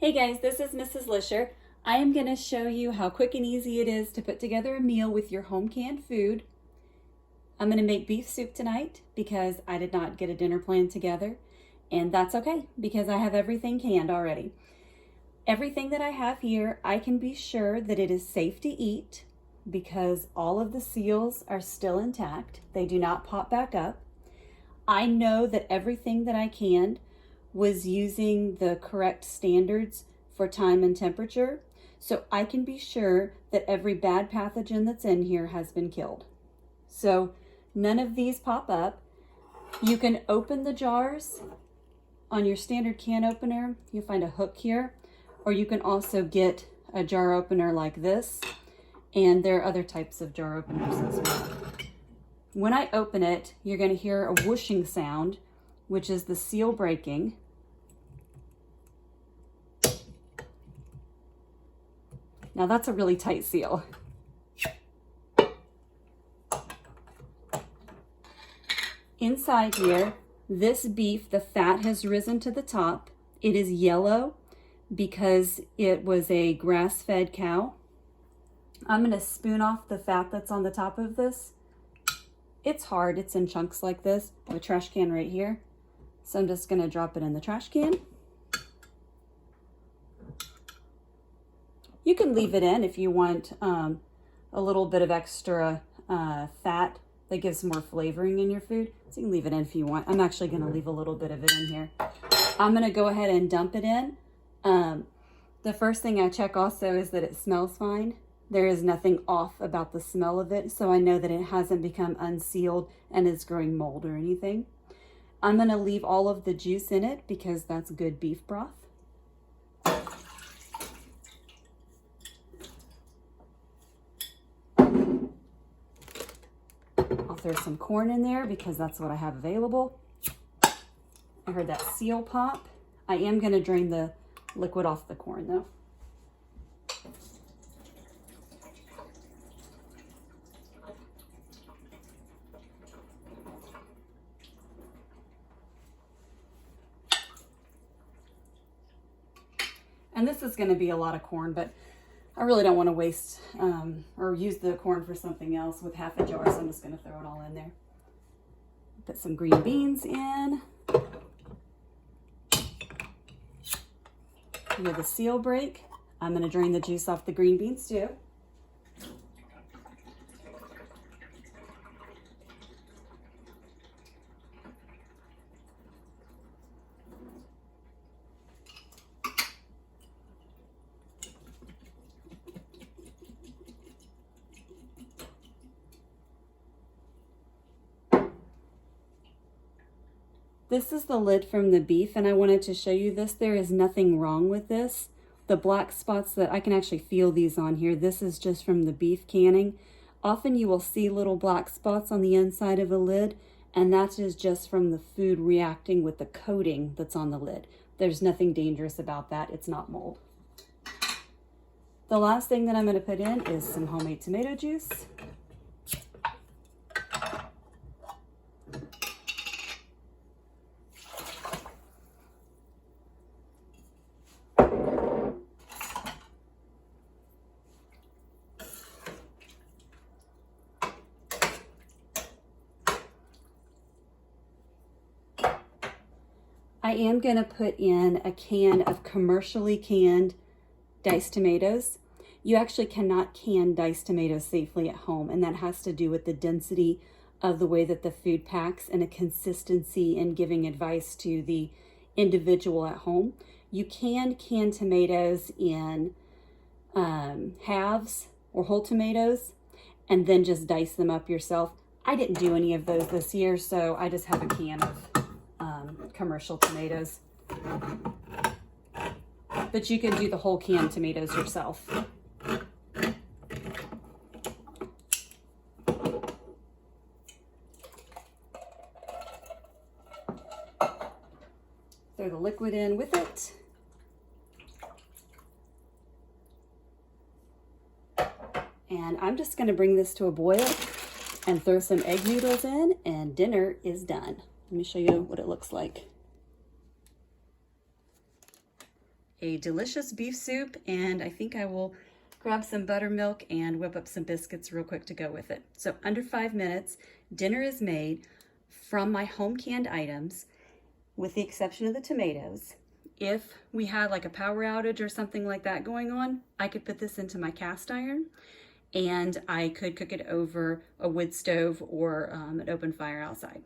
Hey guys, this is Mrs. Lisher. I am going to show you how quick and easy it is to put together a meal with your home canned food. I'm going to make beef soup tonight because I did not get a dinner plan together, and that's okay because I have everything canned already. Everything that I have here, I can be sure that it is safe to eat because all of the seals are still intact. They do not pop back up. I know that everything that I canned was using the correct standards for time and temperature, so I can be sure that every bad pathogen that's in here has been killed. So none of these pop up. You can open the jars on your standard can opener. You'll find a hook here, or you can also get a jar opener like this, and there are other types of jar openers as well. When I open it, you're going to hear a whooshing sound, which is the seal breaking. Now that's a really tight seal. Inside here, this beef, the fat has risen to the top. It is yellow because it was a grass-fed cow. I'm going to spoon off the fat that's on the top of this. It's hard, it's in chunks like this. I have a trash can right here. So I'm just going to drop it in the trash can. You can leave it in if you want a little bit of extra fat that gives more flavoring in your food. So you can leave it in if you want. I'm actually going to leave a little bit of it in here. I'm going to go ahead and dump it in. The first thing I check also is that it smells fine. There is nothing off about the smell of it, so I know that it hasn't become unsealed and is growing mold or anything. I'm going to leave all of the juice in it because that's good beef broth. I'll throw some corn in there because that's what I have available. I heard that seal pop. I am going to drain the liquid off the corn though. And this is going to be a lot of corn, but I really don't want to waste or use the corn for something else with half a jar, so I'm just going to throw it all in there. Put some green beans in. With a seal break, I'm going to drain the juice off the green beans too. This is the lid from the beef, and I wanted to show you this. There is nothing wrong with this. The black spots that I can actually feel these on here, this is just from the beef canning. Often you will see little black spots on the inside of a lid, and that is just from the food reacting with the coating that's on the lid. There's nothing dangerous about that. It's not mold. The last thing that I'm going to put in is some homemade tomato juice. I am going to put in a can of commercially canned diced tomatoes. You actually cannot can diced tomatoes safely at home, and that has to do with the density of the way that the food packs and a consistency in giving advice to the individual at home. You can can tomatoes in halves or whole tomatoes and then just dice them up yourself. I didn't do any of those this year, so I just have a can of commercial tomatoes. But you can do the whole canned tomatoes yourself. Throw the liquid in with it. And I'm just going to bring this to a boil and throw some egg noodles in, and dinner is done. Let me show you what it looks like. a delicious beef soup, and I think I will grab some buttermilk and whip up some biscuits real quick to go with it. So under 5 minutes, dinner is made from my home canned items, with the exception of the tomatoes. If we had like a power outage or something like that going on, I could put this into my cast iron and I could cook it over a wood stove or an open fire outside.